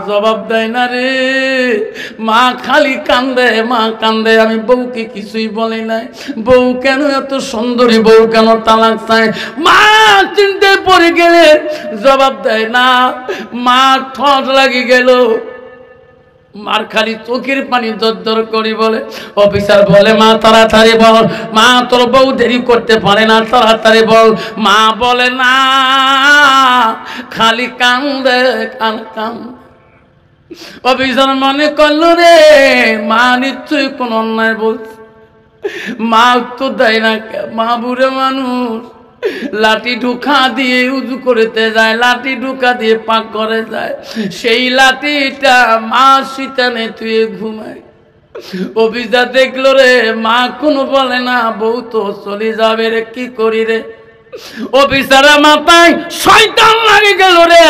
জবাব দেয় না রে, মা খালি কান্দে, মা কান্দে। আমি বউকে কিছুই বলি নাই, বউ কেন এত সুন্দরী, বউ কেন তালাক চায়? মা চিন্তায় পড়ে গেলে জবাব দেয় না। মা ঠোঁট লাগি গেল, মার খালি চোখের পানি দরদর করি বলে। অফিসার বলে মা তাড়াতাড়ি বল, মা তোর বউ দেরি করতে পারে না, তাড়াতাড়ি বল। মা বলে না, খালি কান্দে কান। অফিসার মনে করলো রে মা নিশ্চয়ই কোন অন্যায় বলছে। মা উত্তর দেয় না। মা বুড়ে মানুষ, লাঠি ঢুকা দিয়ে উজু করতে যায়, লাঠি ঢুকা দিয়ে পাক করে যায়, সেই লাঠিটা মা শীতানে তুই ঘুমায়। অফিসার দেখলো রে মা কোনো বলে না, বউ তো চলে যাবে রে, কি করি রে? অফিসারের মাথায় শয়তান লাগে গেল রে,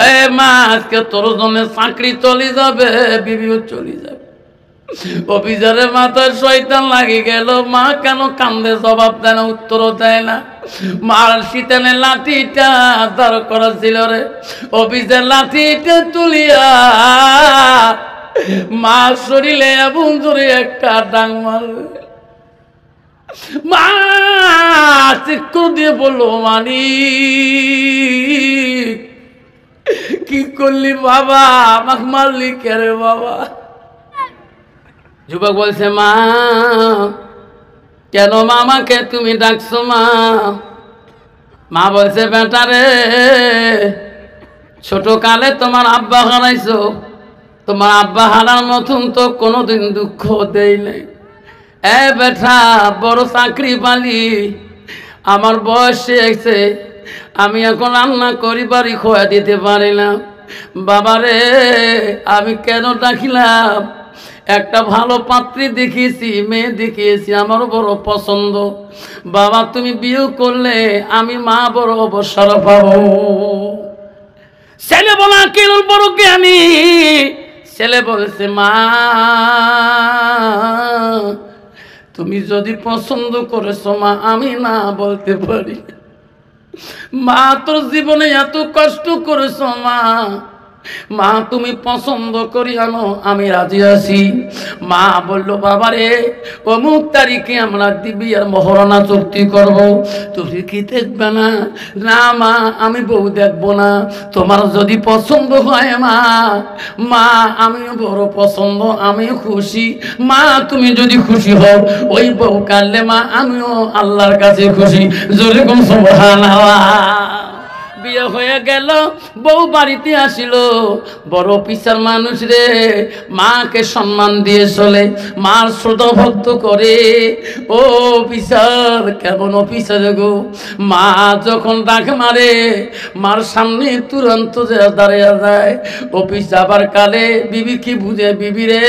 এ মা আজকে তোর জন্য চাকরি চলে যাবে, বিবিও চলে যাবে। অফিসারের মাথায় শয়তান লাগে গেল। মা কেন কান্দে জবাব দেয় না, উত্তরও দেয় না। মার শীতানে লাঠিটা দাঁড় করা ছিল রে, অফিসের লাঠিটা তুলিয়া মা শরীরে এবং জোরে একটা ডাং মারবে। মা চিৎকার দিয়ে বললো, মানি কি করলি বাবা, আমাকে মারলি কেন বাবা? যুবক বলছে মা কেন মামাকে তুমি ডাকছো? মা বলছে বেটা রে, ছোট কালে তোমার আব্বা হারাইছো, তোমার আব্বা হারার মতন তো কোনোদিন দুঃখ দেই নাই। এ বেটা বড় চাকরি পালি, আমার বয়স এসে আমি এখন রান্না করি বাড়ি খোয়া দিতে পারি না। বাবারে আমি কেন ডাকিলাম, একটা ভালো পাত্রী দেখিয়েছি, মেয়ে দেখিয়েছি, আমারও বড় পছন্দ। বাবা তুমি বিয়ে করলে আমি মা বড় অবসর পাবো। ছেলে বলা কেন বড় জ্ঞানী, ছেলে বলেছে মা তুমি যদি পছন্দ করেছো মা, আমি না বলতে পারি। মা তোর জীবনে এত কষ্ট করেছো মা, মা তুমি পছন্দ করি আনো, আমি রাজি আছি। মা বলল বাবারে অমুক তারিখে আমরা দিবি আর মহরণা চুক্তি করব, তুমি কি দেখবে না? না মা আমি বউ দেখবো না, তোমার যদি পছন্দ হয় মা, মা আমিও বড় পছন্দ, আমিও খুশি। মা তুমি যদি খুশি হও ওই বউ কাটলে মা আমিও আল্লাহর কাছে খুশি। জোরে কোন সুবহানাল্লাহ। বিয়ে হয়ে গেল, বউ বাড়িতে আসিল, বড় অফিসার মানুষ রে, মাকে সম্মান দিয়ে চলে, মার শ্রদ্ধা ভক্ত করে। ও অফিসার, কেমন অফিসার গো? মা যখন ডাক মারে মার সামনে তুরন্ত দাঁড়িয়ে যায়। অফিস যাবার কালে বিবি কি বুঝে, বিবি রে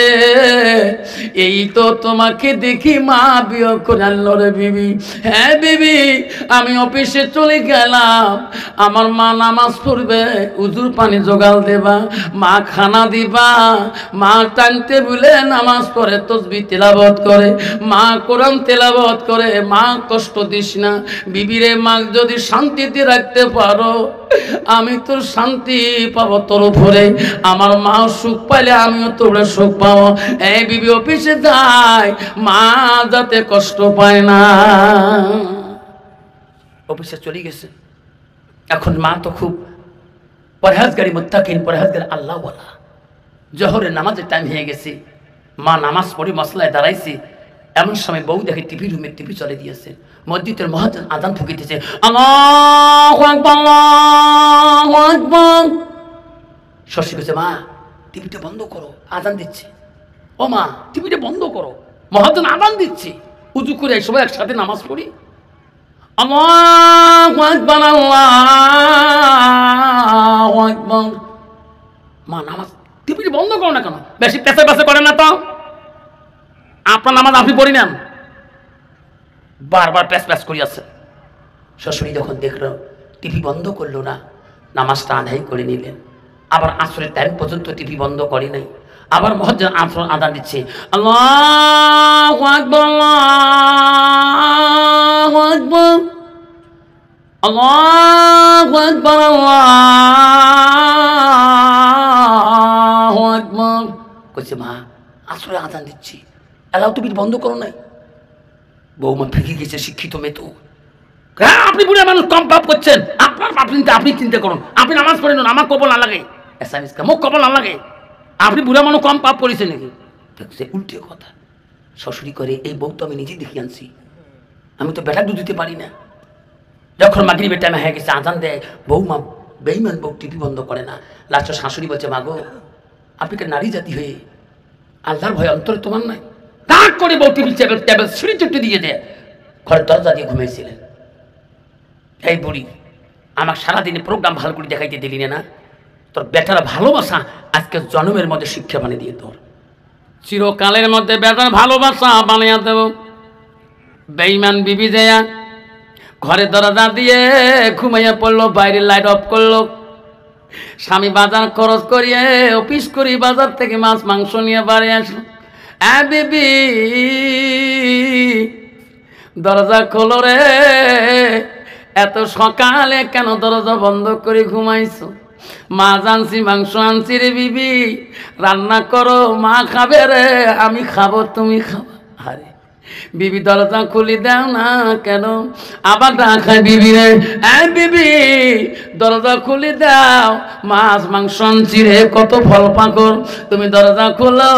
এই তো তোমাকে দেখি মা বিয়ে করে আনলো রে বিবি। হ্যাঁ বিবি আমি অফিসে চলে গেলাম, আমার মা নামাজ পড়বে, উজুর পানি জোগাড় দেবা, মা খানা দিবা, মা টানতে বলে নামাজ পড়ে, তসবিহ তেলাওয়াত করে, মা কোরআন তেলাওয়াত করে, মা কষ্ট দিস না বিবিরে। মা যদি শান্তিতে রাখতে পারো আমি তোর শান্তি পাবো তোর উপরে, আমার মা সুখ পাইলে আমিও তোর সুখ পাবো। এই বিবি অফিসে যায়, মা যাতে কষ্ট পায় না। অফিসে চলে গেছে। এখন মা তো খুব পরহেজগারি, মুত্তাকিন, পরহেজগার আল্লাহ ওয়ালা। জোহরের নামাজের টাইম হয়ে গেছে, মা নামাজ পড়ে মসলায় দাঁড়াইছে, এমন সময় বউ দেখে টিভি রুমে টিভি চলে দিয়েছে, মসজিদের মুয়াজ্জিন আযান ফুঁকিতেছে, আল্লাহু আকবার আল্লাহু আকবার। শশী কইছে মা টিভিটা বন্ধ করো, আযান দিচ্ছে। ও মা টিভিটা বন্ধ করো, মুয়াজ্জিন আযান দিচ্ছে, উযু করে সবাই একসাথে নামাজ পড়ি। আল্লাহু আকবার আল্লাহু আকবার। মা নামাজ টিভিটা বন্ধ করো না কেন? বেশি পেঁচা পেঁচা করে না তো, আপনার নামাজ আপনি পড়ি নেন, বারবার প্যাচ প্যাচ করি আছে। শ্বশুরি যখন দেখলো টিভি বন্ধ করলো না, নামাজটা আদায় করে নিলেন। আবার আসরের টাইম পর্যন্ত টিভি বন্ধ করে নাই, আবার মুয়াজ্জিন আসর আযান দিচ্ছে, আল্লাহু আকবার আল্লাহু আকবার আল্লাহু আকবার আল্লাহু কইছে মা আসরে আজান দিচ্ছি, এলাও তুমি বন্ধ করো নাই। বৌমা ফিকে গেছে, শিক্ষিত মেয়ে তো। হ্যাঁ আপনি বুড়া মানুষ কম পাপ করছেন, আপনার পাপ চিন্তা আপনি চিন্তা করুন, আপনি নামাজ পড়েন, আমার কবল না লাগে, মুখ কবল না লাগে, আপনি বুড়া মানুষ কম পাপ করেছে নাকি? দেখছে উল্টে কথা। শ্বশুরি করে এই বউ তো আমি নিজেই দেখে আনছি, আমি তো বেটা দুধ দিতে পারি না। যখন মাগরিবের টাইমে হয়ে গেছে আজান দেয়, বৌমা বেইমান বউ টিভি বন্ধ করে না। লাস্টে শাশুড়ি বলছে মাগো আপনি কে নারী জাতি হয়ে আল্লাহর ভয় অন্তরে তোমার নাই? তাক করে বউ টিভি টেবিল সিঁড়ি চুটে দিয়ে দেয়, ঘরের দরজা দিয়ে ঘুমিয়েছিলেন। এই বুড়ি আমার সারাদিনে প্রোগ্রাম ভালো করে দেখাইতে দিলি না, তোর বেটার ভালোবাসা আজকে জন্মের মধ্যে শিক্ষা বানিয়ে দিয়ে তোর চিরকালের মধ্যে বেটার ভালোবাসা বানিয়ে দেব। বেঈমান বিবি দেয়া ঘরে দরজা দিয়ে ঘুমাইয়া পড়লো, বাইরে লাইট অফ করলো। স্বামী বাজার খরচ করিয়ে অফিস করি বাজার থেকে মাছ মাংস নিয়ে বাড়ি আসলো। বিবি দরজা খোলো রে, এত সকালে কেন দরজা বন্ধ করে ঘুমাইছো? মাছ আনছি মাংস আনছি রে বিবি, রান্না করো, মা খাবে রে, আমি খাবো তুমি খাবো। আরে বিবি দরজা খুলি দাও না কেন? আবার ডাকায় বিবি রে, বিবি দরজা খুলি দাও, মাছ মাংস আনছি রে, কত ফল পাকড়, তুমি দরজা খুলো,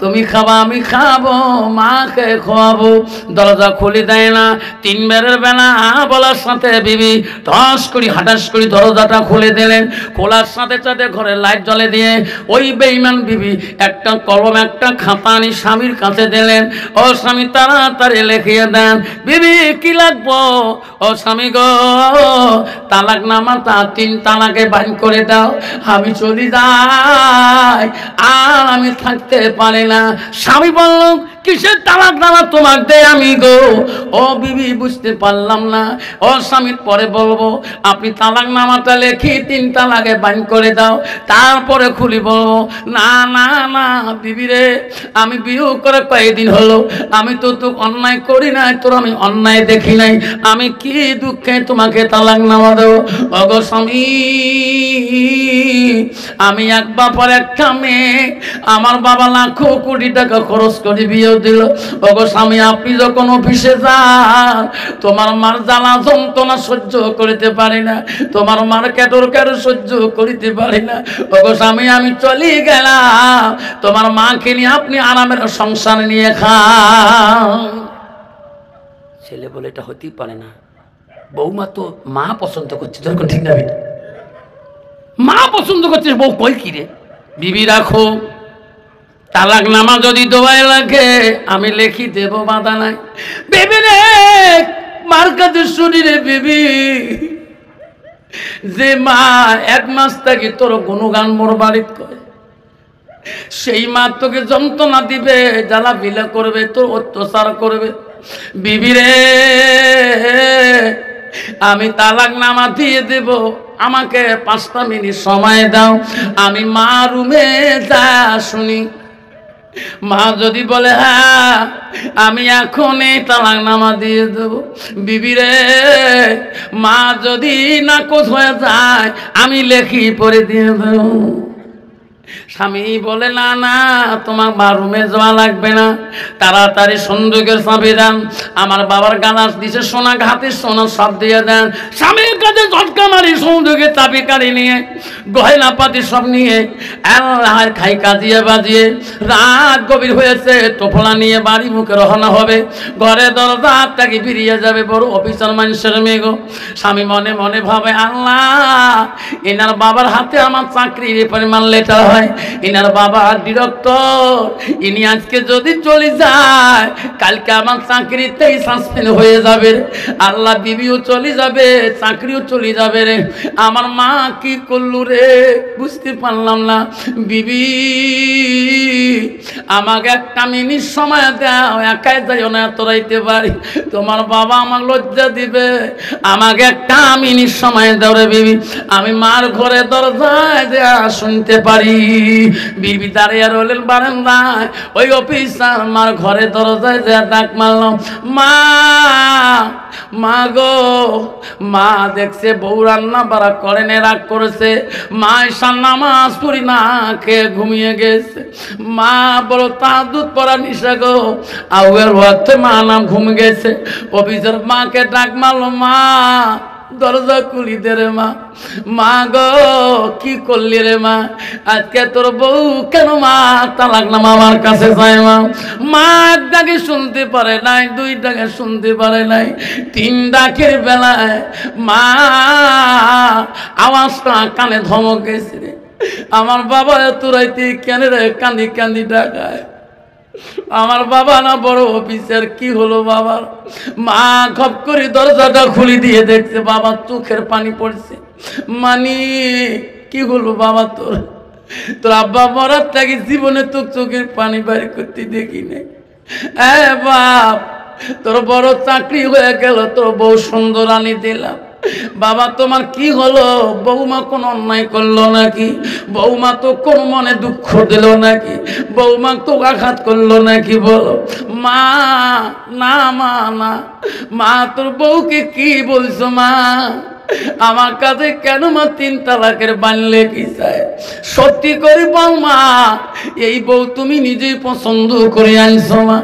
তুমি খাবা আমি খাবো, মাকে খাওয়াবো। দরজা খুলি দেয় না। 3 বেরের বেলা বলার সাথে বিবি টস করি হাটাস করি দরজাটা খুলে দিলেন। খোলার সাথে সাথে ঘরে লাইট জ্বলে দিয়ে ওই বেঈমান বিবি একটা কলম একটা খাতা আনি স্বামীর কাছে দিলেন। ও স্বামী তাড়াতাড়ি লিখিয়ে দেন। বিবি কি লাগবো? ও স্বামী গো তালাক নামাটা 3 তালাকে বাইন করে দাও, আমি চলে যাই, আর আমি থাকতে পারি না। স্বামী বলল কিসের তালাক নামা তোমার দে আমি গো? ও বিবি বুঝতে পারলাম না। ও স্বামীর পরে বলবো, আপনি তালাক নামাটা লেখি 3 তালাকে বাইন করে দাও, তারপরে খুলি বলবো। না না না বিবি রে, আমি বিয়ে করে কয়েকদিন হলো, আমি তো অন্যায় করি নাই, তোর আমি অন্যায় দেখি নাই, আমি কি দুঃখে তোমাকে তালাক নামা দেবো? ওগো স্বামী আমি এক বাবার একটা মেয়ে, আমার বাবা লাখো কোটি টাকা খরচ করে বিয়ে দিল। ওগো স্বামী আপনি যখন অফিসে যান, তোমার মার জ্বালা যন্ত্রণা সহ্য করিতে পারি না, তোমার মার কেটর কেটর সহ্য করিতে পারি না। ওগো স্বামী আমি চলে গেলাম, তোমার মাকে নিয়ে আপনি আরামের সংসার নিয়ে খান। ছেলে বলে এটা হতেই পারে না, বৌমা তো মা পছন্দ করছে, যখন ঠিক না মা পছন্দ করছে, বউ কই কি রে? বিবি রাখো, তালাক নামা যদি দোয়াই লাগে আমি লেখি দেব, বাধা নাই। বেবি রে মার কাছে শুনি রে বিবি, যে মা 1 মাস থাকি তোর গুণগান মোর বাড়িত করে, সেই মা তোকে যন্ত্রণা দিবে, জ্বালা বিলা করবে, তোর অত্যাচার করবে। বিবি রে আমি তালাক নামা দিয়ে দেব, আমাকে 5টা মিনিট সময় দাও, আমি মা রুমে যা শুনি। মা যদি বলে হ্যাঁ আমি এখনই তালাক নামা দিয়ে দেবো, বিবি রে মা যদি নাকচ হয়ে যায় আমি লেখি পরে দিয়ে দেবো। স্বামী বলে না না তোমার বাথরুমে যাওয়া লাগবে না, তাড়াতাড়ি সন্দুকের চাবি দেন, আমার বাবার গালাস দিছে সোনা, ঘাতে সোনা সব দিয়ে দেন। স্বামীর কাছে ঝটকা মারি সন্দুকের চাবি কাড়ি নিয়ে গয়না পাতি সব নিয়ে আল্লাহর খাই কাজিয়ে বাজিয়ে রাত গভীর হয়েছে, টোপলা নিয়ে বাড়ি মুখে রওনা হবে। ঘরে দরজা তাকে বেরিয়ে যাবে, বড় অফিসার মানুষের মেয়ে গো। স্বামী মনে মনে ভাবে আল্লাহ এনার বাবার হাতে আমার চাকরির পরিমাণ লেটার হয়, ইনার বাবা ডিরেক্টর, ইনি আজকে যদি চলে যায় কালকে আমার চাকরিতেই সাসপেন্ড হয়ে যাবে। আল্লাহ বিবিও চলে যাবে, চাকরিও চলে যাবে রে, আমার মা কি করলু রে বুঝতে পারলাম না। বিবি আমাকে 1 মিনিট সময় দাও, একাই যাইও না, তোরাইতে পারি, তোমার বাবা আমার লজ্জা দিবে, আমাকে 1 মিনিট সময় দাও রে বিবি, আমি মার ঘরে দরজায় যা শুনতে পারি। বিবি দাঁড়িয়ে রইলেন বারান্দায়। ওই অফিসার মার ঘরে দরজায় যা ডাক মারল, মা মা গো। মা দেখছে বউ রান্না বাড়া করেন, রাগ করেছে। মা ঈশান নামাজ পড়ি না খেয়ে ঘুমিয়ে গেছে। মা বলো তাহাজ্জুদ পড়া নিশা গো, আউয়ের ওয়াক্তে মা নাম ঘুম গেছে। অফিসার মাকে ডাক মারলো, মা দরজা খুলি দে রে মা। মা গো কি করলি রে মা, আজকে তোর বউ কেন মা তালাক নামা আমার কাছে যায় মা। মা এক ডাকে শুনতে পারে নাই, দুই ডাকে শুনতে পারে নাই, তিন ডাকের বেলায় মা আওয়াজটা কানে ধমক গেছে রে। আমার বাবা এত রাইতে কেন রে কান্দি কান্দি ডাকায়। আমার বাবা না বড় অফিসার, কি হলো বাবার? মা খপ করে দরজাটা খুলে দিয়ে দেখছে বাবা চোখের পানি পড়ছে। মানি কি হলো বাবা তোর? তোর আব্বা মরার থেকে জীবনে তোর চোখের পানি বাড়ি করতে দেখি নাই। বাপ তোর বড় চাকরি হয়ে গেল, তোর বউ সুন্দর আনি দিলাম। বাবা তোমার কি হলো? বৌমা কোন অন্যায় করলো নাকি? বৌমা তো কোন মনে দুঃখ দিল নাকি? বৌমা তো আঘাত করলো নাকি? বলো মা। না মা না, মা তোর বউকে কি বলছো মা? আমার কাছে কেন মা তিন তালাকের বানলে কি চায়? সত্যি করে বল মা, এই বউ তুমি নিজেই পছন্দ করে আনছো মা?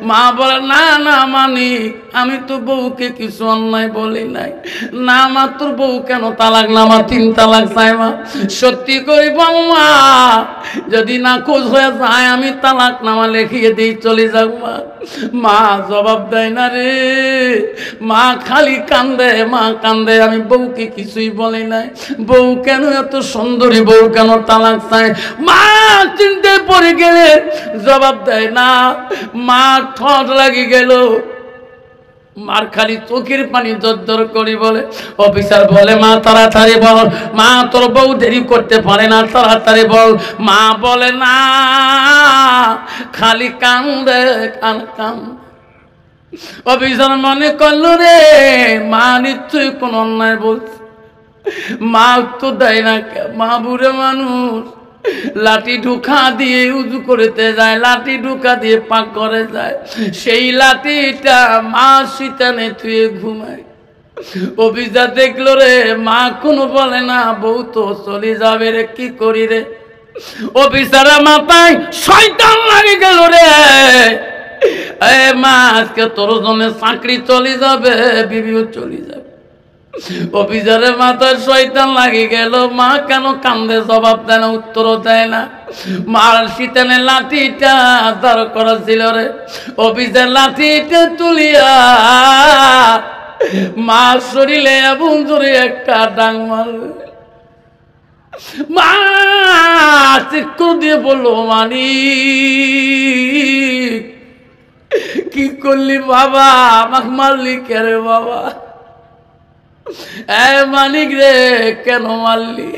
মা বলে না না মানিক, আমি তো বউকে কিছু অন্যায় বলি নাই। না মা তোর বউ কেন তালাক নামা তিন তালাক চায় মা? সত্যি করে বল মা, যদি না খোঁজ হয়ে যায় আমি তালাক নামা লিখিয়ে দিই চলে যাও মা। মা জবাব দেয় না রে, মা খালি কান্দে, মা কান্দে। আমি বউকে কিছুই বলি নাই, বউ কেন এত সুন্দরী, বউ কেন তালাক চায়? মা চিন্তায় পড়ে গেলে জবাব দেয় না। মা ঠট লাগি গেল, মার খালি চোখের পানি দরদর করি বলে। অফিসার বলে মা তাড়াতাড়ি বল, মা তোর বউ দেরি করতে পারে না, তাড়াতাড়ি বল। মা বলে না, খালি কান্দে কান কান। অফিসার মনে করলো রে মা নিশ্চয়ই কোন অন্যায় বলছে। মা তো দেয় না, মা বুড়ে মানুষ, লাঠি ঢুকা দিয়ে উজু করতে যায়, লাঠি ঢুকা দিয়ে পাক করে যায়, সেই লাঠিটা মা শীতানে থুয়ে ঘুমায়। অফিসার দেখলো রে মা কোনো বলে না, বউ তো চলে যাবে রে, কি করি রে? অফিসারের মাথায় শয়তান লাগে গেল রে। মা আজকে তোর জন্য চাকরি চলে যাবে, বিবিও চলে যাবে। অফিসারের মাথায় শয়তান লাগে গেল। মা কেন কান্দে জবাব দেয় না, উত্তরও দেয় না। মার শীতানে লাঠিটা দাঁড় করা ছিল রে। অফিসার লাঠিটা তুলিয়া মা শরীরে এবং জোরে একটা ডাং মারবে। মা চিৎকার দিয়ে বললো, মানি কি করলি বাবা, আমাকে মারলি কেন বাবা? মানিক রে কেন মারলি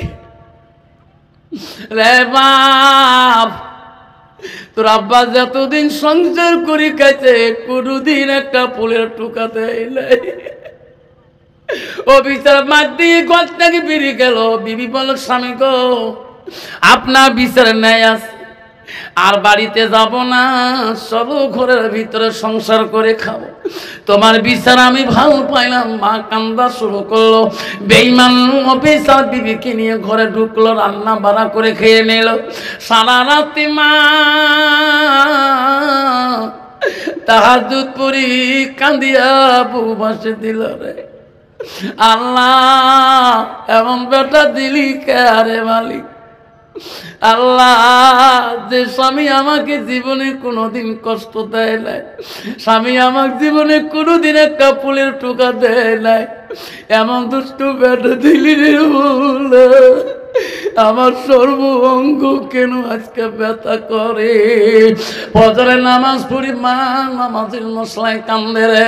রে বাপ? তোর আব্বা যতদিন সংসার করি খাইছে কোনদিন একটা ফুলের টুকা দেয় নাই। ও বিচার মার দিয়ে গছ থেকে বেরিয়ে গেল। বিবি বল, স্বামী গো আপনার বিচার ন্যায় আছে, আর বাড়িতে যাব না, সব ঘরের ভিতরে সংসার করে খাবো। তোমার বিচার আমি ভালো পাইলাম। মা কান্দা শুরু করলো। বেঈমান অফিসার বিবিকে নিয়ে ঘরে ঢুকলো, রান্না বাড়া করে খেয়ে নিল। সারা রাতে মা তাহাজ্জুদ পড়ি কান্দিয়া বউ বাসে দিল রে। আল্লাহ এমন বেটা দিলি কে রে মালিক? আল্লাহ, যে স্বামী আমাকে জীবনে কোনোদিন কষ্ট দেয় নাই, স্বামী আমার জীবনে কোনোদিন একটা ফুলের টুকা দেয় নাই, এমন দুষ্ট বেটা দিলি রে। আমার সর্ব অঙ্গ কেন আজকে ব্যথা করে? ফজরে নামাজ পড়ি, মা নামাজের মশলায় কান্দে রে।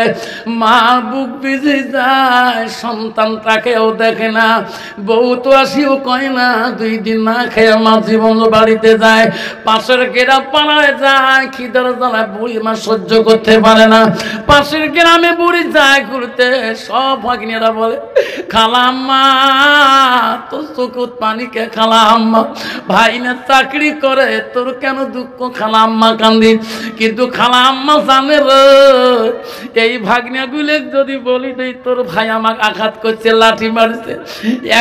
মা বুক ভিজে যায়, সন্তান তাকেও দেখে না, বউ তো আসিও কয় না। 2 দিন না খেয়ে মা জীবন বাড়িতে যায়, পাশের গ্রাম পাড়ায় যায়, খিদার জ্বালায় বুড়ি মা সহ্য করতে পারে না। পাশের গ্রামে বুড়ি যায় ঘুরতে, সব ভাগিনা ভাগিনেরা বলে খালা আম্মা তোর চোখত পানিকে খালা আম্মা ভাইনা চাকরি করে তোর কেন দুঃখ খালা আম্মা কান্দি কিন্তু খালা আম্মা জানে রে এই ভাগিনাগুলো যদি বলি দেই তোর ভাই আমাকে আঘাত করছে লাঠি মারছে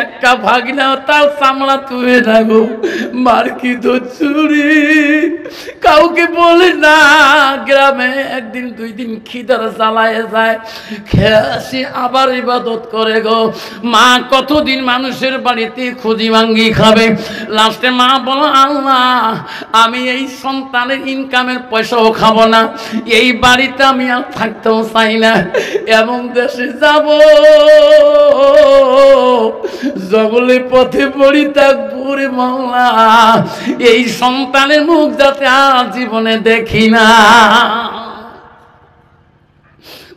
একটা ভাগিনা তার চামড়া তুলে রাখো মার কি তো চুরি কাউকে বলে না গ্রামে একদিন দুই দিন খিদার জ্বালায় যায় খেয়ে আসি আবার ইবাদত করে গো মা কতদিন মানুষের বাড়িতে খুঁজি ভাঙ্গি খাবে লাস্টে মা বলো আল্লাহ আমি এই সন্তানের ইনকামের পয়সাও খাবো না এই বাড়িতে আমি আর থাকতেও চাই না এমন দেশে যাব জঙ্গলের পথে পড়ি থাকবো রে মাওলা এই সন্তানের মুখ যাতে আর জীবনে দেখি না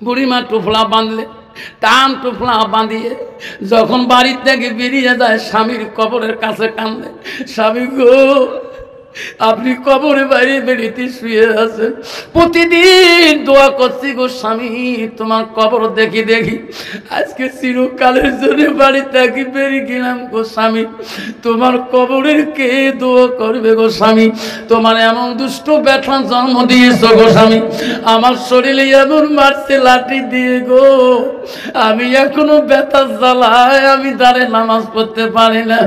বুড়িমা টুফলা বাঁধলে টান টুফলা বাঁধিয়ে যখন বাড়ির থেকে বেরিয়ে যায় স্বামীর কবরের কাছে কান্দে স্বামী গো আপনি কবরে বাইরে বেরিয়ে শুয়ে আছেন প্রতিদিন দোয়া করছি গো স্বামী তোমার কবর দেখি দেখি আজকে চিরকালের জন্য বাড়ি থেকে বেরিয়ে গেলাম গো স্বামী তোমার কবরের কে দোয়া করবে গো স্বামী তোমার এমন দুষ্ট ব্যথা জন্ম দিয়েছ গো স্বামী আমার শরীরে এমন মারছে লাঠি দিয়ে গো আমি এখনো ব্যথা জ্বালায় আমি দাঁড়ে নামাজ পড়তে পারি না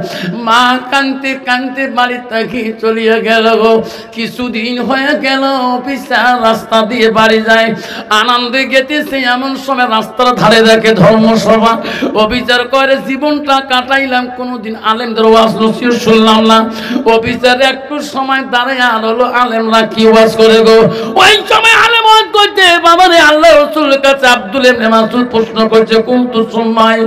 মা কাঁদতে কাঁদতে বাড়ি থেকে চলিয়ে গেল গো কিছুদিন হয়ে গেল অফিসার রাস্তা দিয়ে বাড়ি যায় আনন্দে গেতেছে এমন সময় রাস্তার ধারে দেখে ধর্মসভা অফিসার করে জীবনটা কাটাইলাম কোনোদিন আলেমদের ওয়াজ নসিহত শুনলাম না অফিসার একটু সময় দাঁড়ায় আর হলো আলেমরা কি ওয়াজ করে গো ওই সময় আলেম ওয়াজ করতে বাবারে আল্লাহ রাসূলের কাছে আব্দুল ইবনে মাসউদ প্রশ্ন করছে কুনতু সুম্মাই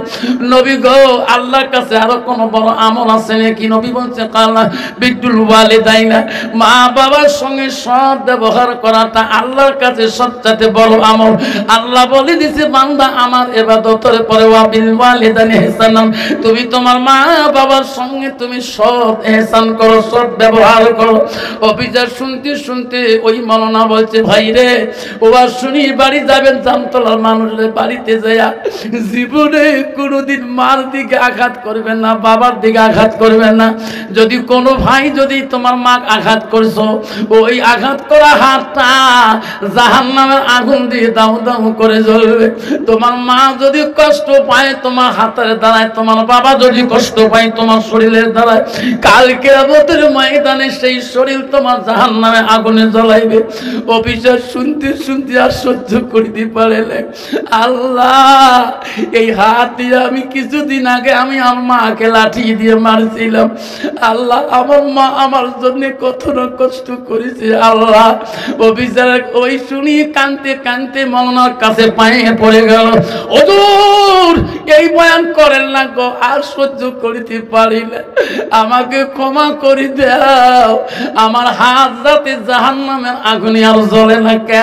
নবী গো আল্লাহর কাছে আরো কোন বড় আমল আছে নাকি নবী বলছে কালা বিদ্দুল ওয়ালিদাইন মা বাবার সঙ্গে সৎ ব্যবহার করাটা আল্লাহর কাছে সবচেয়ে বড় আমল আল্লাহ বলে দিয়েছে বান্দা আমার ইবাদতের পরে ওয়া বিল ওয়ালিদাইনি ইহসানান তুমি তোমার মা বাবার সঙ্গে তুমি সৎ ইহসান করো সৎ ব্যবহার করো অফিসার শুনতে শুনতে ওই মৌলানা বলছে ভাই রে ওয়া শুনি বাড়ি যাবেন জামতলার মানুষের বাড়িতে যায়া জীবনে কোনোদিন মার দিকে আঘাত করবেন না বাবার দিকে আঘাত করবেন না যদি কোনো ভাই যদি তোমার মা আঘাত করছো ওই আঘাত করা হাতটা জাহান্নামের আগুন দিয়ে দাউ দাউ করে জ্বলবে তোমার মা যদি কষ্ট পায় তোমার হাতের দ্বারায় তোমার বাবা যদি কষ্ট পায় তোমার শরীরের দ্বারায় কালকে আমাদের ময়দানে সেই শরীর তোমার জাহান্নামে আগুনে জ্বলাইবে অফিসার শুনতে শুনতে আর সহ্য করিতে পারে না আল্লাহ এই হাত দিয়ে আমি কিছুদিন আগে আমি আমার মাকে লাঠি দিয়ে মারছিলাম আল্লাহ আমার মা আমার জন্য কত না কষ্ট করেছে আল্লাহ অফিসার ওই শুনি কাঁদতে কাঁদতে মৌলানার কাছে পায়ে পড়ে গেল হুজুর এই বয়ান করেন না গো আর সহ্য করিতে পারি না আমাকে ক্ষমা করে দাও আমার হাত যাতে জাহান্নামের আগুনে আর জ্বলে না কে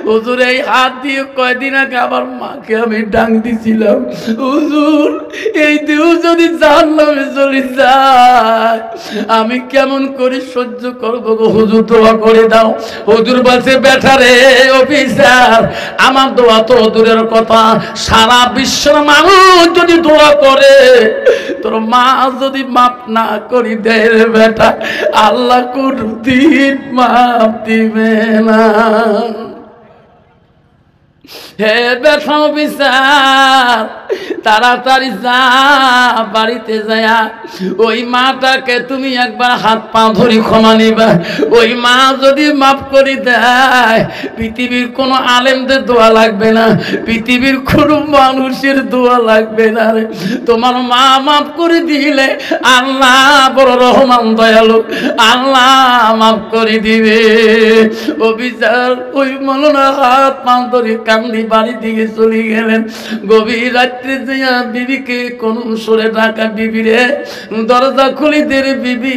হুজুর এই হাত দিয়ে কয়দিন আগে আমার মাকে আমি ডাং দিছিলাম হুজুর এই দেহ যদি জাহান্নামে জ্বলে যায় আমি কেমন করে সহ্য করবো গো হুজুর দোয়া করে দাও হুজুর বলছে বেটা রে অফিসার আমার দোয়া তো দূরের কথা সারা বিশ্বের মানুষ যদি দোয়া করে তোর মা যদি মাপ না করি দেয় রে বেটা আল্লাহ কোনদিন মাপ দিবে না হে বেটা অফিসার তাড়াতাড়ি যা বাড়িতে যায়া ওই মাটাকে তুমি একবার হাত পা ধরি ক্ষমা নিবা ওই মা যদি মাফ করে দেয় পৃথিবীর কোনো আলেমদের দোয়া লাগবে না পৃথিবীর কোনো মানুষের দোয়া লাগবে না রে তোমার মা মাফ করে দিলে আল্লাহ বড় রহমান দয়ালু আল্লাহ মাফ করে দিবে অফিসার ওই মৌলানা হাত পা ধরে কান্দি বাড়ি দিকে চলে গেলেন গভীর রাত্রে যাইয়া বিবিকে কোন সুরে ডাকা বিবি রে দরজা খুলে দে রে বিবি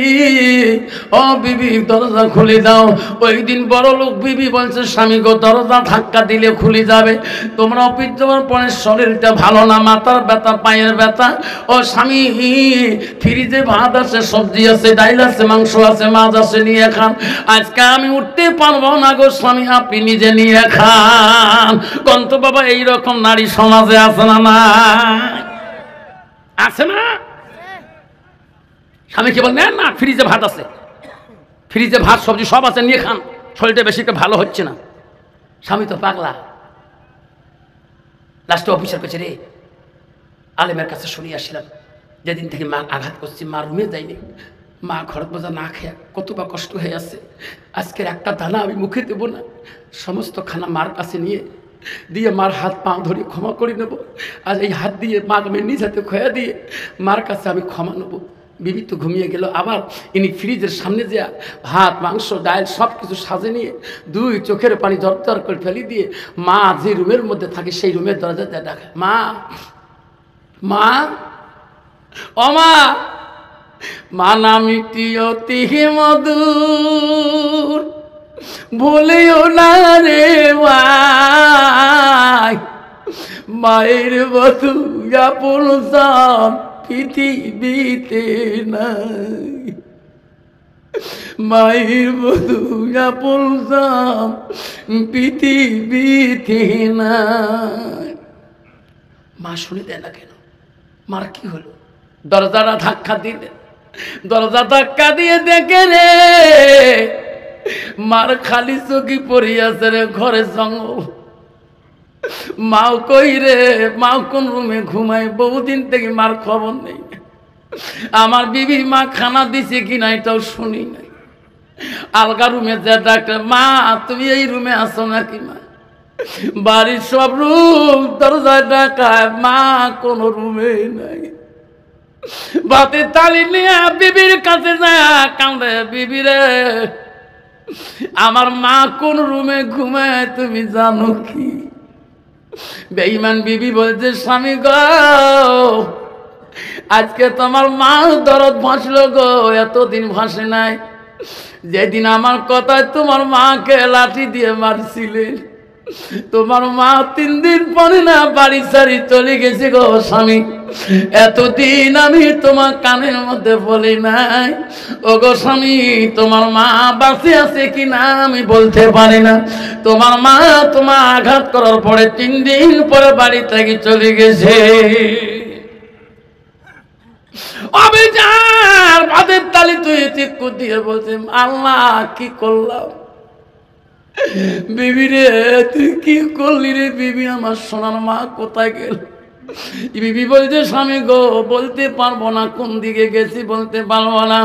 ও বিবি দরজা খুলে দাও ওই দিন বড় লোক বিবি বলছে স্বামী গো দরজা ধাক্কা দিলে খুলে যাবে তোমরা অফিস যাওয়ার পরে শরীরটা ভালো না মাথার ব্যথা পায়ের ব্যথা ও স্বামী ফ্রিজে ভাত আছে সবজি আছে ডাইল আছে মাংস আছে মাছ আছে নিয়ে খান আজকে আমি উঠতে পারবো না গো স্বামী আপনি নিজে নিয়ে খান কন্ত বাবা এইরকম নারী সমাজে আছে না? না আছে না? স্বামীকে বল না ফ্রিজে ভাত আছে, ফ্রিজে ভাত সবজি সব আছে, নিয়ে খান, শরীরটা বেশি ভালো হচ্ছে না। স্বামী তো পাগলা। লাস্টে অফিসার কাছে রে আলেমের কাছে শুনিয়ে আসছিলাম, যেদিন থেকে মা আঘাত করছি, মা রুমে যায়নি, মা ঘর বোঝা না খেয়ে কত বা কষ্ট হয়ে আছে, আজকের একটা দানা আমি মুখে দেবো না, সমস্ত খানা মার কাছে নিয়ে দিয়ে মার হাত পা ধরে ক্ষমা করে নেব, আর এই হাত দিয়ে মাকে আমি নিজ হাতে খোয়া দিয়ে মার কাছে আমি ক্ষমা নেবো। বিবি তো ঘুমিয়ে গেল। আবার ইনি ফ্রিজের সামনে যা ভাত মাংস ডাল সব কিছু সাজে নিয়ে দুই চোখের পানি দরদর করে ফেলি দিয়ে মা যে রুমের মধ্যে থাকে সেই রুমের দরজা দিয়ে ডাকে, মা মা ও মা। মা নামটি অতি মধুর ভুলিও না রে ভাই, মায়ের বধু আপন সব পৃথিবীতে নাই, মায়ের বধু আপন সব পৃথিবীতে নাই। মা শুনে দেয় না কেন? মার কি হলো? দরজাটা ধাক্কা দিলে, দরজা ধাক্কা দিয়ে দেখে রে মার খালি চোখি পড়িয়াছে রে, ঘরে জঙ্গল। মাও কই রে, মাও কোন রুমে ঘুমায়, বহুদিন থেকে মার খবর নেই। আমার বিবি মা খানা দিছে কিনা এটাও শুনি নাই। আলগা রুমে যা ডাক্তার, মা তুমি এই রুমে আসো নাকি? মা বাড়ির সব রুম দরজায় ডাকায়, মা কোন রুমে নাই। বাতে তালি নিয়ে বিবির কাছে যায় কান্দে, বিবি রে আমার মা কোন রুমে ঘুমায় তুমি জানো কি? বেঈমান বিবি বলছে, স্বামী গো আজকে তোমার মা দরদ ভাসলো গো, এতদিন ভাসে নাই। যেদিন আমার কথায় তোমার মাকে লাঠি দিয়ে মারছিলেন, তোমার মা 3 দিন পরে না বাড়ি সারি চলে গেছে গো স্বামী। এতদিন আমি তোমার কানের মধ্যে বলি নাই ও গো স্বামী, তোমার মা বাঁচে আছে কিনা আমি বলতে পারি না। তোমার মা তোমার আঘাত করার পরে 3 দিন পরে বাড়ি থেকে চলে গেছে। অবিচার ভাতের তালি তুই চিক্কু দিয়ে বলছে, আল্লাহ কি করলাম? বিবি রে তুই কি করলি রে? বিবি আমার সোনার মা কোথায় গেল? বিবি বলছে, স্বামী গো বলতে পারবো না, কোন দিকে গেছি বলতে পারবো না।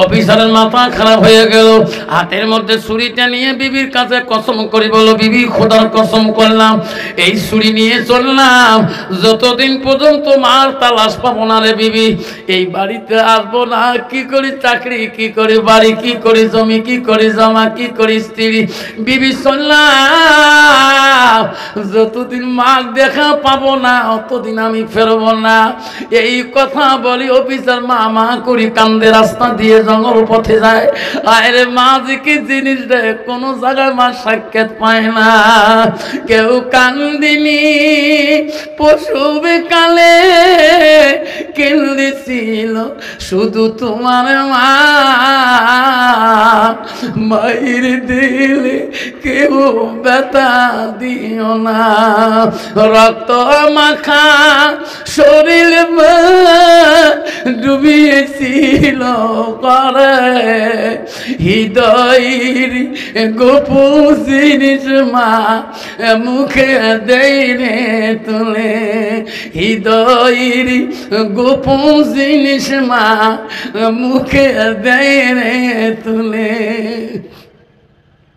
অফিসারের মাথা খারাপ হয়ে গেল, হাতের মধ্যে ছুরিটা নিয়ে বিবির কাছে কসম করে বলো, বিবি খোদার কসম করলাম এই ছুরি নিয়ে চললাম, যতদিন পর্যন্ত মার তালাশ পাবো না রে বিবি এই বাড়িতে আসবো না। কি করি চাকরি, কি করি বাড়ি, কি করি জমি, কি করি জমা, কি করি স্ত্রী, বিবি চললাম, যতদিন মার দেখা পাবো না অতদিন আমি ফেরবো না। এই কথা বলি অফিসার মা মা করি কান্দে রাস্তা দিয়ে জঙ্গল পথে যায়। আরে মা যে কি জিনিস রে, কোন জায়গায় মা সাক্ষাৎ পায় না। কেউ কান্দিনি পশুবে কালে, কেন্দিছিল শুধু তোমার মা। মায়ের দিলে কেউ ব্যথা দিও না, রক্ত মাখা শরীর ডুবিয়েছিল করে, হৃদয়ের গোপন জিনিস মা মুখে দেয় রে তুলে, হৃদয়ের গোপন জিনিস মা মুখে দেয় রে তুলে।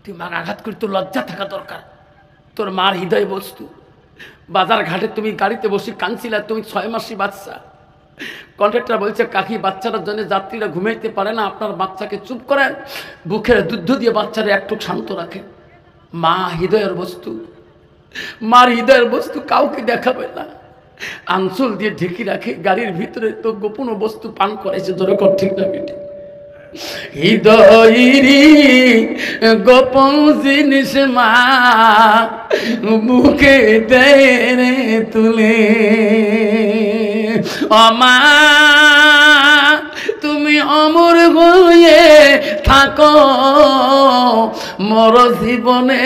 তুই মার আঘাত করে তোর লজ্জা থাকা দরকার। তোর মার হৃদয় বস্তু, বাজার ঘাটে তুমি গাড়িতে বসে কাঁদছিলা, তুমি 6 মাসি বাচ্চা। কন্ট্রাক্টর বলছে কাকি বাচ্চাটার জন্য যাত্রীরা ঘুমাইতে পারে না, আপনার বাচ্চাকে চুপ করেন, বুকের দুধ দিয়ে বাচ্চারা একটু শান্ত রাখেন। মা হৃদয়ের বস্তু, মার হৃদয়ের বস্তু কাউকে দেখাবে না, আঁচল দিয়ে ঢেকে রাখে। গাড়ির ভিতরে তো গোপন বস্তু পান করেছে, ধরে কর ঠিক না বেটি? হৃদয়েরই গোপন জিনিস মা মুখে দেয় তুলে। মা তুমি অমর হয়ে থাকো, মোর জীবনে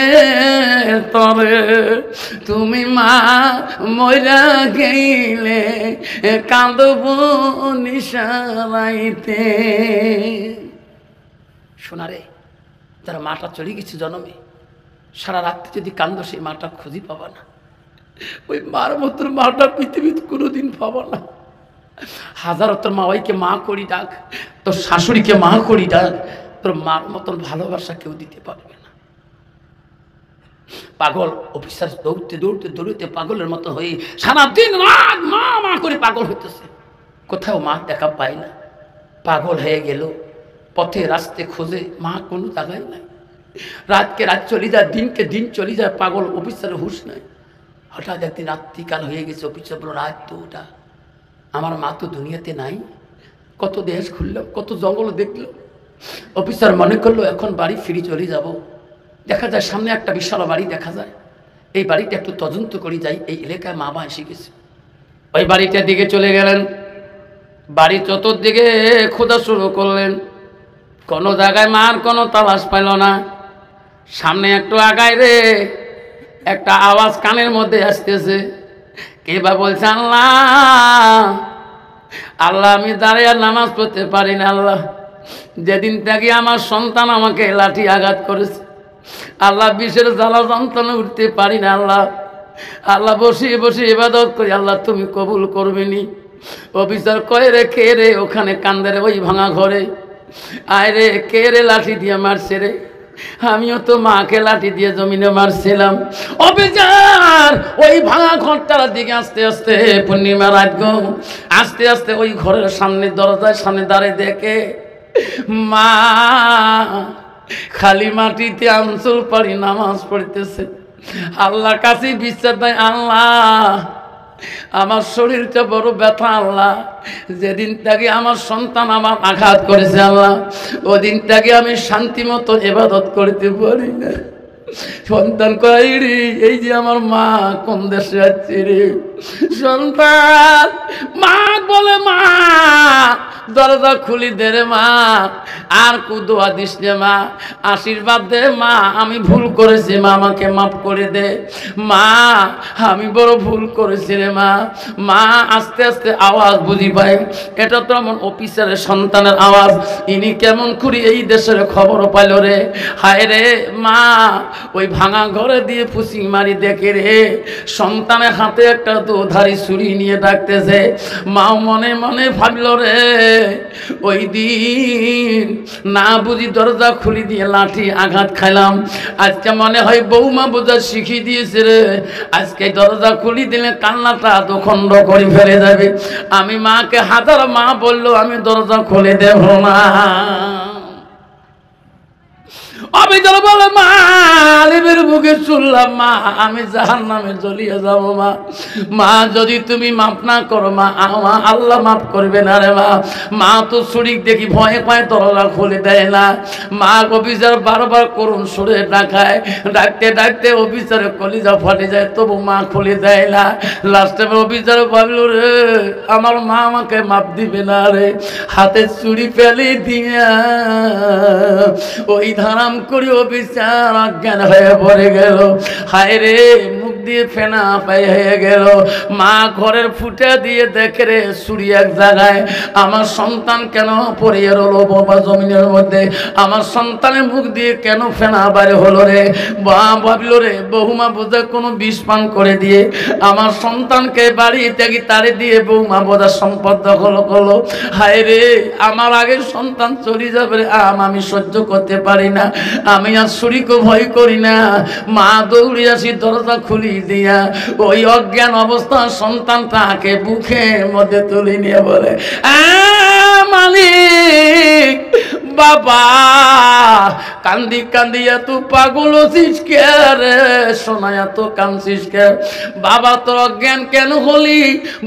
তরে তুমি মা মইরা গেলে কাঁদব নিশারাইতে। শোনারে, যারা মাটা চলে গেছে জন্মে, সারা রাত্রি যদি কান্দ সেই মাটা খুঁজি পাবা না। ওই মার মতন মাটা পৃথিবীতে কোনোদিন পাবা না। হাজারো তোর মাওয়াইকে মা করি ডাক, তোর শাশুড়িকে মা করি ডাক, তোর মার মতন ভালোবাসা কেউ দিতে পারবে না। পাগল অফিসার দৌড়তে দৌড়তে দৌড়তে পাগলের মতো হয়ে সারাদিন রাত মা মা করে পাগল হইতেছে, কোথাও মা দেখা পায় না। পাগল হয়ে গেল, পথে রাস্তে খোঁজে, মা কোনো জায়গায় নাই। রাতকে রাত চলে যায়, দিনকে দিন চলে যায়, পাগল অফিসারের হুঁশ নাই। হঠাৎ একদিন রাত্রিকাল হয়ে গেছে, অফিসার বলল রাত তো ওটা, আমার মা তো দুনিয়াতে নাই। কত দেশ ঘুরলাম, কত জঙ্গল দেখলো। অফিসার মনে করলো এখন বাড়ি ফিরে চলে যাব। দেখা যায় সামনে একটা বিশাল বাড়ি দেখা যায়, এই বাড়িটা একটু তদন্ত করে যাই, এই এলাকায় মা এসে গেছে। ওই বাড়িটার দিকে চলে গেলেন। বাড়ি চতুর্দিকে খোঁজা শুরু করলেন, কোনো জায়গায় মার কোনো তালাশ পাইল না। সামনে একটু আগায় রে একটা আওয়াজ কানের মধ্যে আসতেছে, কে বা বলছে আল্লাহ আল্লাহ আমি দাঁড়িয়ে নামাজ পড়তে পারি না আল্লাহ, যেদিন থেকে আমার সন্তান আমাকে লাঠি আঘাত করেছে আল্লাহ, বিষের জ্বালা যন্ত্রণা উঠতে পারি না আল্লাহ, আল্লাহ বসিয়ে বসিয়ে ইবাদত করি আল্লাহ তুমি কবুল করবেনি। অফিসার কয় রে কে রে ওখানে কান্দে রে ওই ভাঙা ঘরে, আয় রে কে রে লাঠি দিয়ে মারছে রে, আমিও তো মাকে লাঠি দিয়ে জমিনে মারছিলাম। অফিসার ওই ভাঙা ঘরটার দিকে আস্তে আস্তে পূর্ণিমা রাত গো, আস্তে আস্তে ওই ঘরের সামনে দরজার সামনে দাঁড়িয়ে দেখে মা খালি মাটিতে আঞ্চল পাড়ি নামাজ পড়তেছে। আল্লাহর কাছে বিশ্বাস দেয়, আল্লাহ আমার শরীরটা বড় ব্যথা আল্লাহ, যেদিন থেকে আমার সন্তান আমার আঘাত করেছে আল্লাহ, ওদিন থেকে আমি শান্তি মতো ইবাদত করতে পারি না। সন্তান কই রে, এই যে আমার মা কোন দেশে আছে রে। সন্তান মা বলে মা দরজা খুলি দে রে মা, আর কুদোয়া দিস রে মা, আশীর্বাদ দে মা, আমি ভুল করেছি মা আমাকে মাফ করে দে মা, আমি বড় ভুল করেছি রে মা। মা আস্তে আস্তে আওয়াজ বুঝি পাই, এটা তো আমার অফিসারের সন্তানের আওয়াজ, ইনি কেমন করে এই দেশের খবর পাইল রে। হায় রে মা ওই ভাঙা ঘরে দিয়ে ফুসি মারি দেখে রে সন্তানের হাতে একটা দুধারি ছুরি নিয়ে ডাকতেছে। মা মনে মনে ভাবল রে ওই দিন না বুঝি দরজা খুলি দিয়ে লাঠি আঘাত খাইলাম, আজকে মনে হয় বৌমা বোঝা শিখিয়ে দিয়েছে রে, আজকে দরজা খুলি দিলে কান্নাটা দোখণ্ড করে ফেলে যাবে। আমি মাকে হাজার মা বললো আমি দরজা খুলে দেব না। অবিদর বলে মা আলিমের বুকে শুনলাম মা আমি জাহান্নামে জ্বলিয়ে যাব মা, মা যদি তুমি মাফ না করো মা আমার আল্লাহ মাফ করবে না রে মা। মা তো শরীর দেখি ভয়ে পায় দরজা খুলে দেয় না। মা অফিসার বারবার করুন সুরে ডাকায়, ডাকতে ডাকতে অফিসারের কলিজা ফাটে যায়, তবু মা খুলে দেয় না। লাস্টে অফিসার ভাবল রে আমার মা আমাকে মাফ দিবে না রে, হাতে চুরি ফেলে দিয়া ওই ধারাম করে অফিসার অজ্ঞান হয়ে পড়ে গেল। হায় রে মুখ দিয়ে ফেনা পাই হয়ে গেল। মা ঘরের ফুটা দিয়ে দেখে রে ছুরি এক জায়গায়, আমার সন্তান কেন পড়িয়ে রলো বাবা জমিনের মধ্যে, আমার সন্তানের মুখ দিয়ে কেন ফেনা বাইরে হলো রে। বা ভাবল রে বহুমা বোঝা কোনো বিষ পান করে দিয়ে আমার সন্তানকে বাড়ি থেকে তাড়ে দিয়ে বৌমা বোঝা সম্পদ দখল করলো। হায় রে আমার আগের সন্তান চলে যাবে রে, আমি সহ্য করতে পারি না, আমি আর শরীরকে ভয় করি না। মা দৌড়ে আসি দরজা খুলি দিয়া ওই অজ্ঞান অবস্থা সন্তানটাকে বুকের মধ্যে তুলে নিয়ে বলে মালিক বাবা কান্দি কান্দি এত পাগল হচ্ছিস কে রে, সোনা এত কাঁদছিস কে বাবা, তোর অজ্ঞান কেন হলি?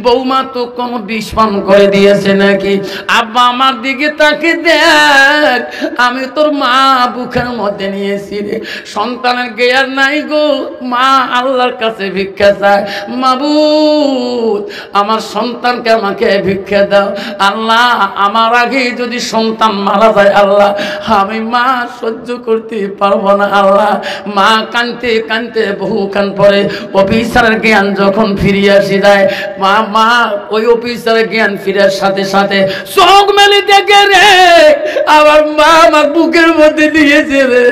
বৌমা তো কোনো বিষ পান করে দিয়েছে নাকি? আব্বা আমার দিকে তাকে দেখ, আমি তোর মা বুকের মধ্যে নিয়েছি রে। সন্তানের জ্ঞান নাই গো, মা আল্লাহর কাছে ভিক্ষা চায়, মাবুদ আমার সন্তানকে আমাকে ভিক্ষা দাও। আল্লাহ আমার আগে যদি সন্তান মারা যায় আল্লাহ আমি মা সহ্য করতে পারবো না। আল্লাহ মা কানতে কানতে বহু কান পরে অফিসারের জ্ঞান যখন ফিরিয়ে আসি যায়, মা ওই অফিসারের জ্ঞান ফিরার সাথে সাথে চোখ মেলে দেখে রে আমার মা আমার বুকের মধ্যে দিয়েছে রে।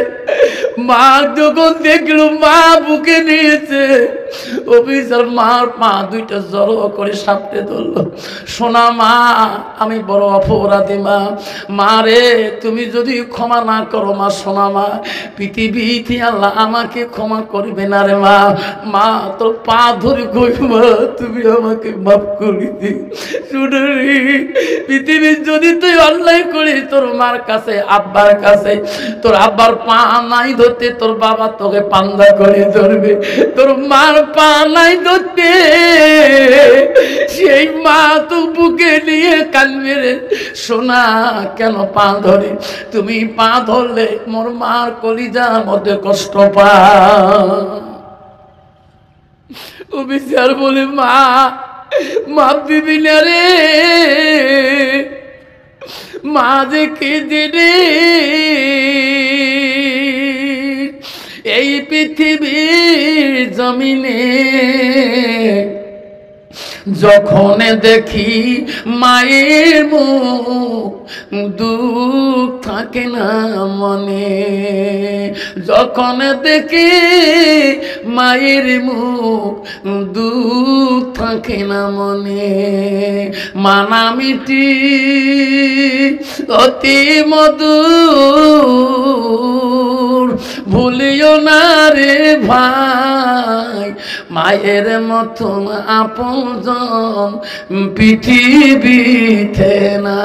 মা যখন দেখলো মা বুকে নিয়েছে, অফিসার মার পা দুইটা জড়ো করে সাপটে ধরলো। সোনা মা আমি বড় অপরাধী মা, মা রে তুমি যদি ক্ষমা না করো মা, সোনা মা পৃথিবীতে আল্লাহ আমাকে ক্ষমা করবে না রে মা। মা তোর পা ধরে কই মা তুমি আমাকে মাফ করে দি। শুনরি পৃথিবীর যদি তুই অন্যায় করিস তোর মার কাছে আব্বার কাছে, তোর আব্বার পা নাই ধরতে তোর বাবা তোকে পান্দা করে ধরবে, তোর মার পা নাই ধরতে সেই মা তো বুকে নিয়ে কাঁদবে রে। সোনা কেন পা ধরে? তুমি পা ধরলে মোর মার কলিজার মধ্যে কষ্ট পা। ও বিচার বলে মা মাপ দিবি না রে, মা যে কেঁদে রে। এই পৃথিবীর জমিনে যখন দেখি মায়ের মুখ দুঃখ থাকে না মনে, যখন দেখি মায়ের মুখ দুঃখ থাকে না মনে। মানা মিটি অতি মধুর ভুলিও না রে ভাই, মায়ের মতন আপনজন পৃথিবীতে না।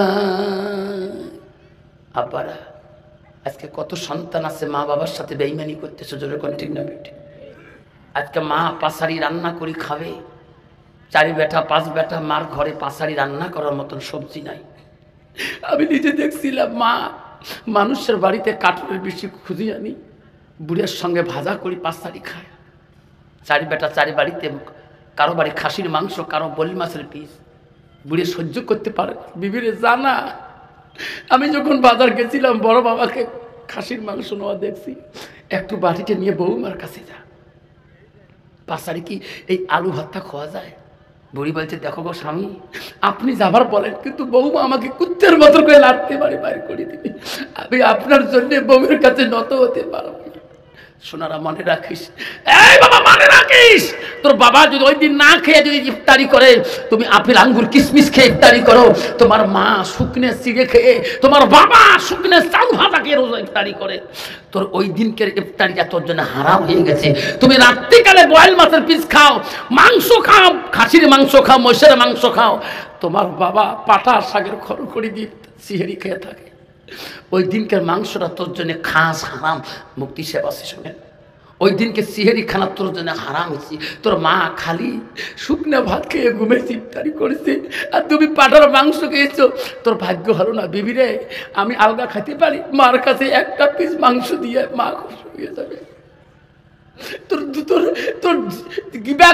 আব্বারা আজকে কত সন্তান আছে মা বাবার সাথে বেঈমানি করতেছে, জোরে কোন ঠিক না বেটি? আজকে মা পাসারি রান্না করে খাবে, 4 বেটা 5 বেটা, মার ঘরে পাসারি রান্না করার মতন সবজি নাই। আমি নিজে দেখছিলাম মা মানুষের বাড়িতে কাঠের বেশি খুঁজি আনি বুড়ের সঙ্গে ভাজা করি পাসারি খায়। 4 বেটা 4 বাড়িতে, কারো বাড়ি খাসির মাংস, কারো বলি মাছের পিস, বুড়ে সহ্য করতে পারে বিবিরে জানা। আমি যখন বাজার গেছিলাম বড় বাবাকে খাসির মাংস নেওয়া দেখছি, একটু বাড়িতে নিয়ে বৌমার কাছে যা, পাশারি কি এই আলু ভাতটা খাওয়া যায়? বুড়ি বলছে দেখো গো স্বামী আপনি যাবার বলেন, কিন্তু বৌমা আমাকে কুত্তের মতো করে লাড়তে পারে বাইর করে দিবে, আমি আপনার জন্য বউয়ের কাছে নত হতে পারবো না। সোনারা মনে রাখিস, এই বাবা মনে রাখিস, তোর বাবা যদি ওই দিন না খেয়ে যদি ইফতারি করে, তুমি আপেল আঙ্গুর কিশমিশ খেয়ে ইফতারি করো, তোমার মা শুকনে চিড়ে খেয়ে, তোমার বাবা শুকনে চাল ভাজা খেয়ে রোজা ইফতারি করে, তোর ওই দিনকের ইফতারিটা তোর জন্য হারাম হয়ে গেছে। তুমি রাত্রিকালে বয়েল মাছের পিস খাও, মাংস খাও, খাসির মাংস খাও, মহিষের মাংস খাও, তোমার বাবা পাটা শাকের খড়খড়ি দিয়ে সিহেরি খেয়ে থাকে, ওই দিনকের মাংসটা তোর জন্য খাস হারাম। মুক্তি সেবা শোনেন, ওই দিনকে সিহেরি খানা তোর জন্য হারাম হয়েছে। তোর মা খালি শুকনো ভাত খেয়ে ঘুমেছি ইফতারি করেছে, আর তুমি পাটার মাংস খেয়েছো, তোর ভাগ্য ভালো না বিবি রে। আমি আলগা খাইতে পারি, মার কাছে একটা পিস মাংস দিয়ে মা খুশি হয়ে যাবে। তোর তোর তোর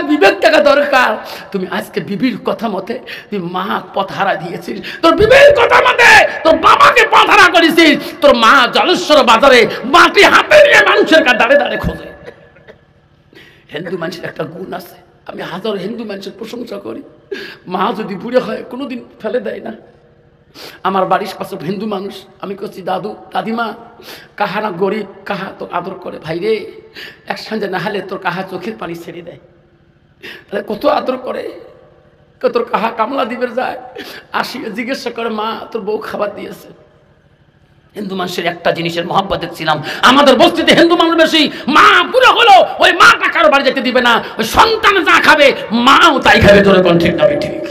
বিবেক টাকা দরকার। তুমি আজকে বিবির কথা মতে তুই মা পথ হারা দিয়েছিস, তোর বিবির কথা মতে তোর বাবাকে পথ হারা করেছিস। তোর মা জলেশ্বর বাজারে মাটি হাতে নিয়ে মানুষের কাছে দাঁড়ে দাঁড়ে খোঁজে। হিন্দু মানুষের একটা গুণ আছে, আমি হাজার হিন্দু মানুষের প্রশংসা করি, মা যদি বুড়ে হয় কোনোদিন ফেলে দেয় না। আমার বাড়ির পাশে হিন্দু মানুষ, আমি করছি দাদু দাদিমা কাহা না গরিব, কাহা তো আদর করে, ভাই রে এক সঙ্গে না হলে তোর কাহা চোখের পানি ছেড়ে দেয়, তাহলে কত আদর করে। তোর কাহা কামলা দিবের যায়, আসি জিজ্ঞাসা করে মা তোর বউ খাবার দিয়েছে। হিন্দু মানুষের একটা জিনিসের মহব্বত দেখছিলাম, আমাদের বস্তিতে হিন্দু মানুষ বেশি, মা পুরো হলো ওই মাটা কারো বাড়ি যেতে দিবে না, ওই সন্তান যা খাবে মাও তাই খাবে। তোর কোন ঠিক না ঠিক?